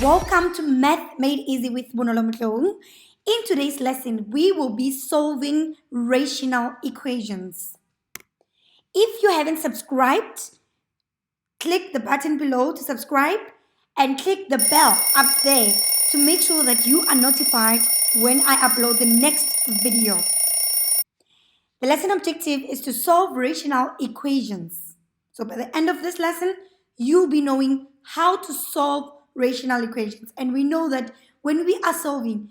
Welcome to Math Made Easy with BONOLO. In today's lesson, we will be solving rational equations. If you haven't subscribed, click the button below to subscribe and click the bell up there to make sure that you are notified when I upload the next video. The lesson objective is to solve rational equations. So by the end of this lesson, you'll be knowing how to solve rational equations. And we know that when we are solving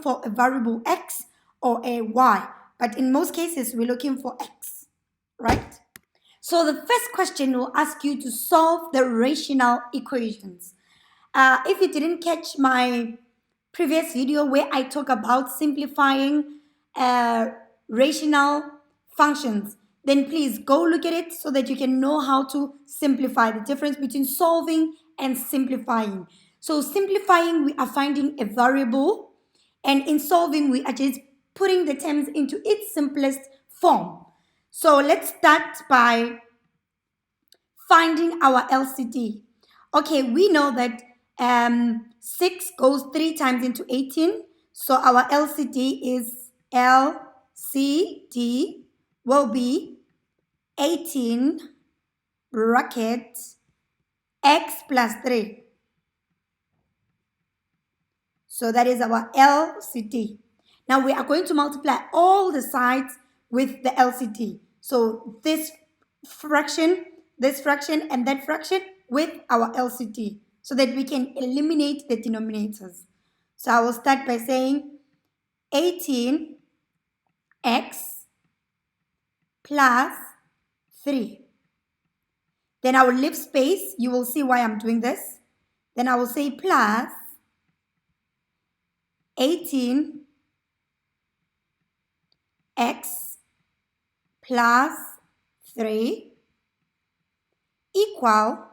for a variable x or a y. But in most cases, we're looking for x, right? So the first question will ask you to solve the rational equations. If you didn't catch my previous video where I talk about simplifying rational functions, then please go look at it so that you can know how to simplify, the difference between solving and simplifying. So simplifying, we are finding a variable, and in solving, we are just putting the terms into its simplest form. So let's start by finding our LCD. Okay, we know that 6 goes 3 times into 18. So our LCD will be 18 bracket x plus 3. So that is our LCD. Now we are going to multiply all the sides with the LCD. So this fraction, and that fraction with our LCD so that we can eliminate the denominators. So I will start by saying 18x plus 3. Then I will leave space. You will see why I'm doing this. Then I will say plus 18x plus 3 equal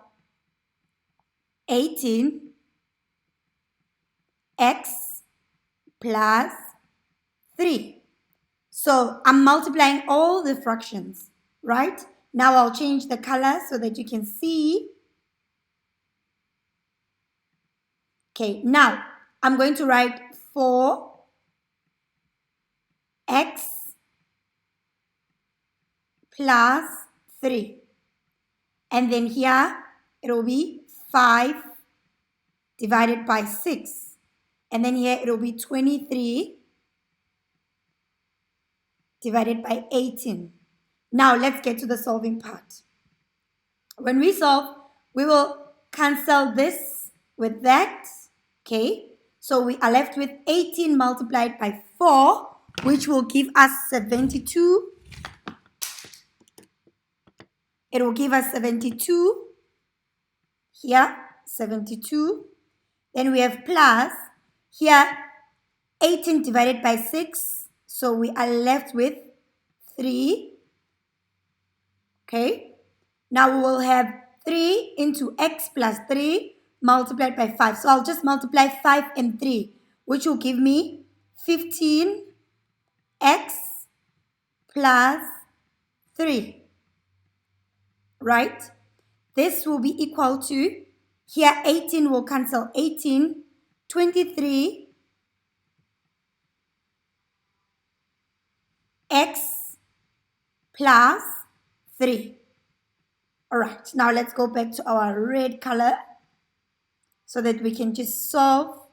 18x plus 3. So I'm multiplying all the fractions, right? Now I'll change the color so that you can see. Okay, now I'm going to write 4x plus 3. And then here it will be 5 divided by 6. And then here it will be 23 divided by 18. Now let's get to the solving part. When we solve, we will cancel this with that. Okay, so we are left with 18 multiplied by 4, which will give us 72. It will give us 72. Here, 72. Then we have plus. Here, 18 divided by 6. So we are left with 3. Okay. Now we will have 3 into x plus 3 multiplied by 5. So I'll just multiply 5 and 3, which will give me 15x plus 3. Right? This will be equal to, here 18 will cancel 18, 23 x plus 3. All right, now let's go back to our red color so that we can just solve.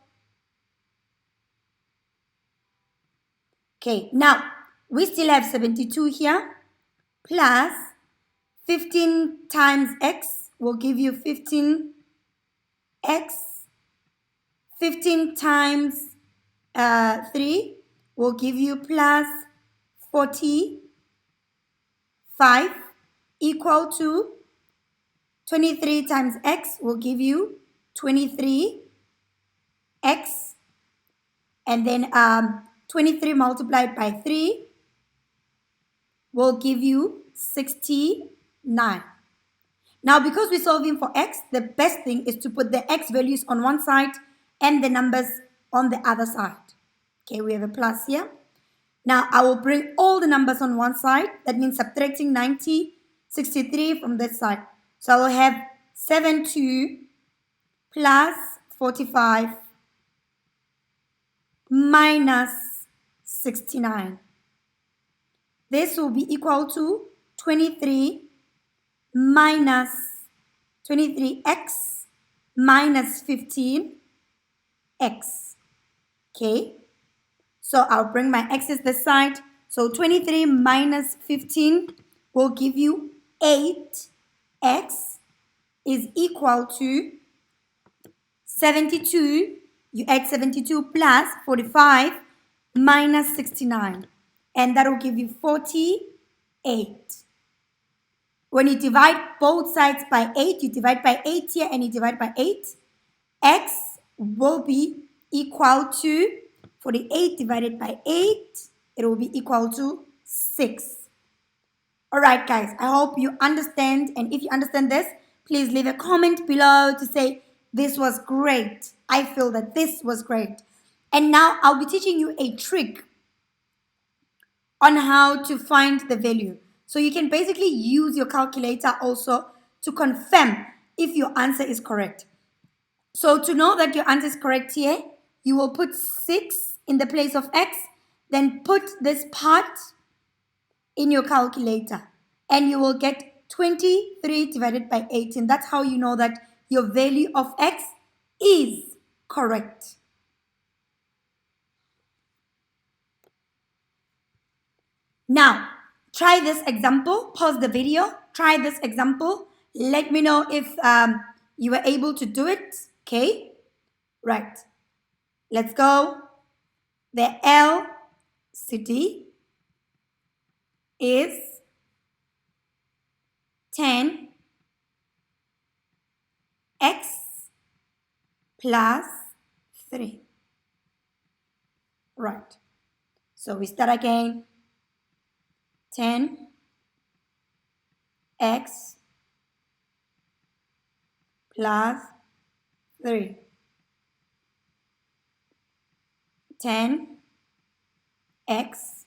Okay, now we still have 72 here plus 15 times x will give you 15x. 15 times 3 will give you plus 45 equal to 23 times x will give you 23x. And then 23 multiplied by 3 will give you 69. Now, because we're solving for x, the best thing is to put the x values on one side and the numbers on the other side. Okay, we have a plus here. Now, I will bring all the numbers on one side. That means subtracting 90, 63 from this side. So I will have 72 plus 45 minus 69. This will be equal to 23 minus 23x minus 15x. Okay, so I'll bring my x's this side. So 23 minus 15 will give you 8x is equal to 72. You add 72 plus 45 minus 69, and that will give you 48. When you divide both sides by 8, you divide by 8 here and you divide by 8. X will be equal to 48 divided by 8. It will be equal to 6. Alright guys, I hope you understand, and if you understand this, please leave a comment below to say this was great. I feel that this was great. And now I'll be teaching you a trick on how to find the value. So you can basically use your calculator also to confirm if your answer is correct. So to know that your answer is correct here, you will put 6 in the place of x, then put this part in your calculator, and you will get 23 divided by 18. That's how you know that your value of x is correct. Now, try this example. Pause the video. Try this example. Let me know if you were able to do it. Okay? Right. Let's go. The LCD is 10x plus 3. Right. So we start again. 10x plus 3. 10x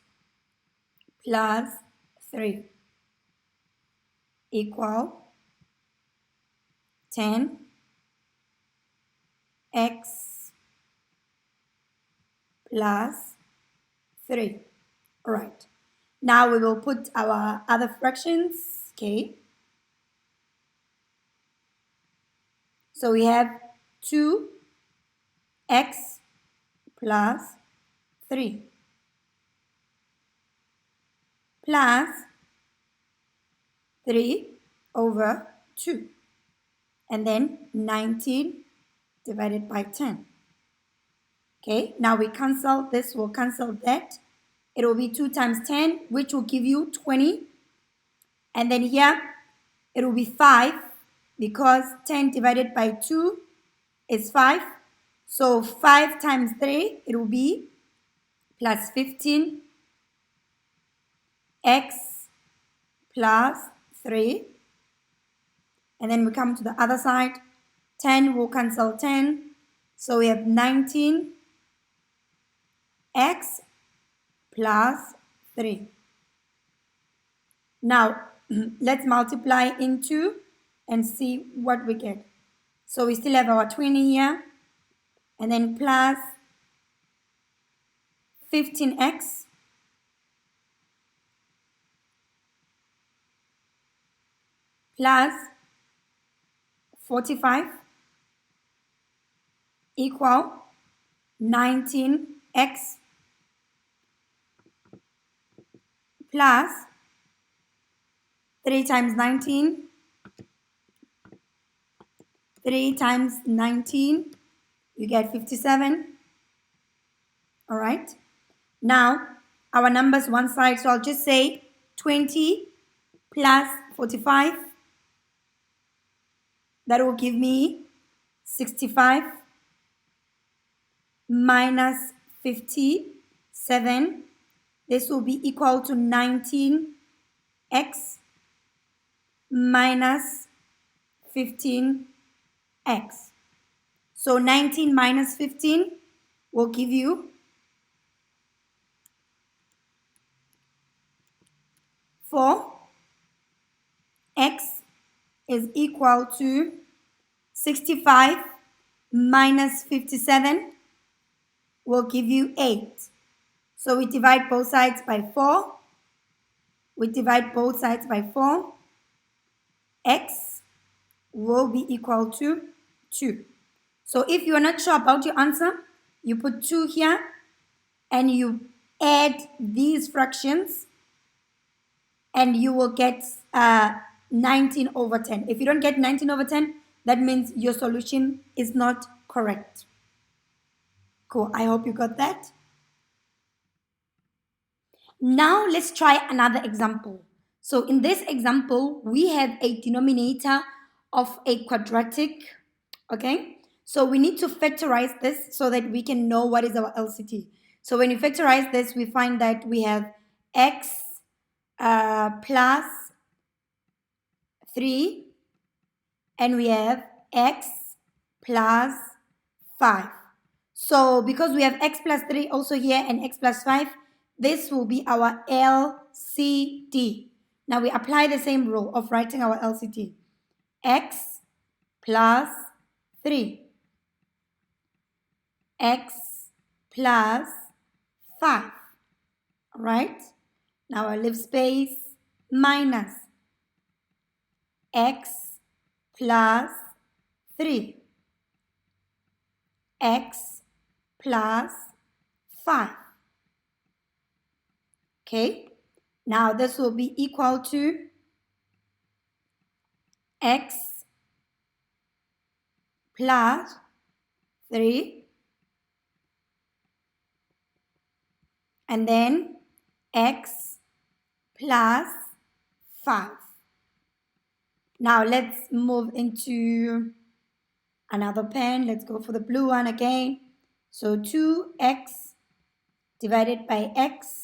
plus 3 equal 10x plus 3. All right. Now we will put our other fractions. Okay. So we have 2x plus 3 plus 3 over 2, and then 19 divided by 10. Okay, now we cancel this, we'll cancel that. It will be 2 times 10, which will give you 20. And then here, it will be 5, because 10 divided by 2 is 5. So 5 times 3, it will be plus 15 x plus 3. And then we come to the other side. 10 will cancel 10. So we have 19 x plus 3. Now, let's multiply into and see what we get. So we still have our 20 here, and then plus 15x plus 45 equal 19x plus 3 times 19. 3 times 19, you get 57. All right. Now, our numbers one side, so I'll just say 20 plus 45. That will give me 65 minus 57. This will be equal to 19x minus 15x. So 19 minus 15 will give you 4. X is equal to 65 minus 57 will give you 8. So we divide both sides by 4. We divide both sides by 4. X will be equal to 2. So if you are not sure about your answer, you put 2 here and you add these fractions and you will get 19 over 10. If you don't get 19 over 10, that means your solution is not correct. Cool, I hope you got that. Now let's try another example. So in this example, we have a denominator of a quadratic, okay? So we need to factorize this so that we can know what is our LCT. So when you factorize this, we find that we have x plus 3 and we have x plus 5. So because we have x plus 3 also here and x plus 5, this will be our LCT. Now we apply the same rule of writing our LCT. X plus 3. X plus 5. Alright? Now I leave space minus x plus 3. X plus 5. Okay, now this will be equal to x plus 3 and then x plus 5. Now let's move into another pen. Let's go for the blue one again. So 2x divided by x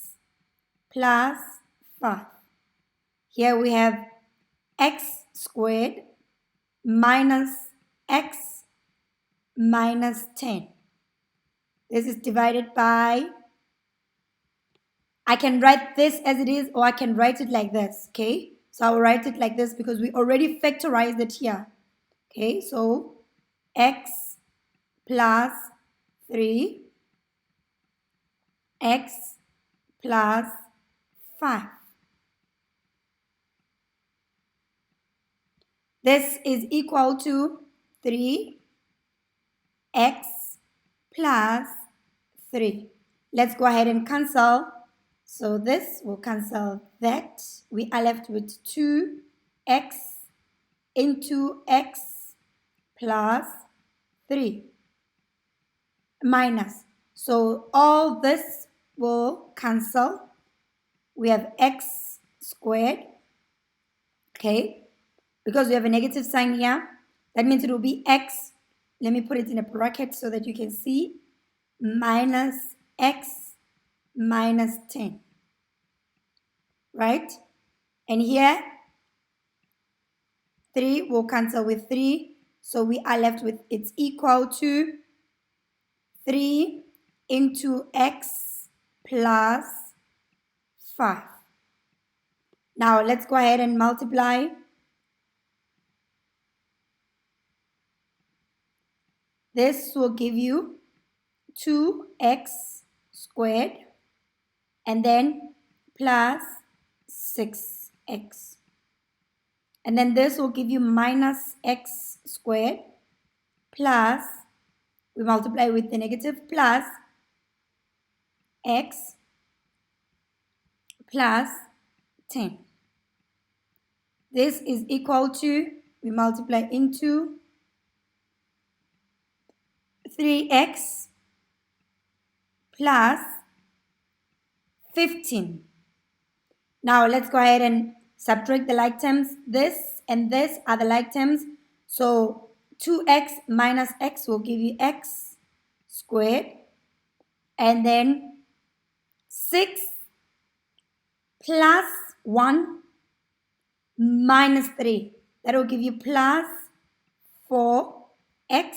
plus 5. Here we have x squared minus x minus 10. This is divided by, I can write this as it is or I can write it like this, okay? So I'll write it like this because we already factorized it here. Okay, so x plus 3, x plus 5. This is equal to 3x plus 3. Let's go ahead and cancel. So this will cancel that. We are left with 2x into x plus 3 minus. So all this will cancel. We have x squared, okay? Because we have a negative sign here, that means it will be x, let me put it in a bracket so that you can see, minus x minus 10, right? And here, 3 will cancel with 3, so we are left with it's equal to 3 into x plus 5. Now let's go ahead and multiply. This will give you 2x squared and then plus 6x. And then this will give you minus x squared plus, we multiply with the negative, plus x plus 10. This is equal to, we multiply into 3x plus 15. Now let's go ahead and subtract the like terms. This and this are the like terms. So 2x minus x will give you x squared. And then 6 plus 1 minus 3. That will give you plus 4x.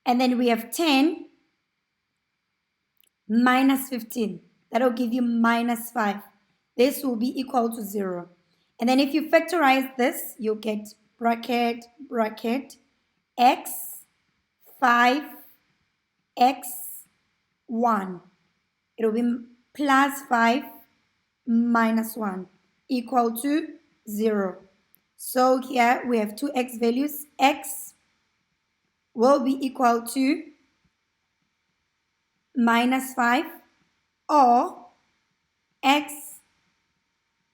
And then we have 10 minus 15. That will give you minus 5. This will be equal to 0. And then if you factorize this, you'll get bracket, bracket, x, 5x1. It will be plus 5 minus 1 equal to 0. So here we have two x values. X will be equal to minus 5, or x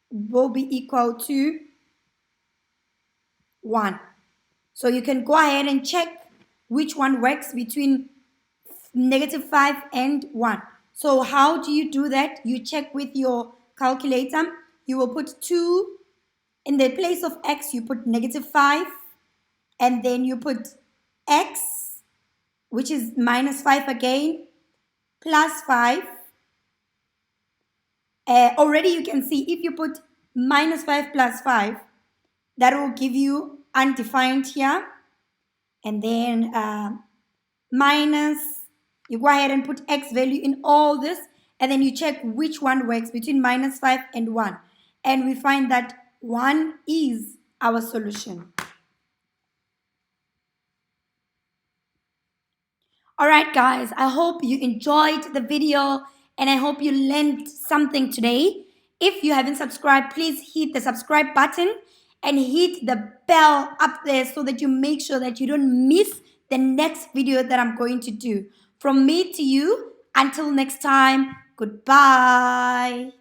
will be equal to 1. So you can go ahead and check which one works between negative 5 and 1. So how do you do that? You check with your calculator. You will put 2 in the place of x, you put negative 5, and then you put x, which is minus 5 again, plus 5. Already you can see if you put minus 5 plus 5, that will give you undefined here. And then minus, you go ahead and put x value in all this, and then you check which one works between minus 5 and 1. And we find that 1 is our solution. Alright guys, I hope you enjoyed the video and I hope you learned something today. If you haven't subscribed, please hit the subscribe button and hit the bell up there so that you make sure that you don't miss the next video that I'm going to do. From me to you, until next time, goodbye.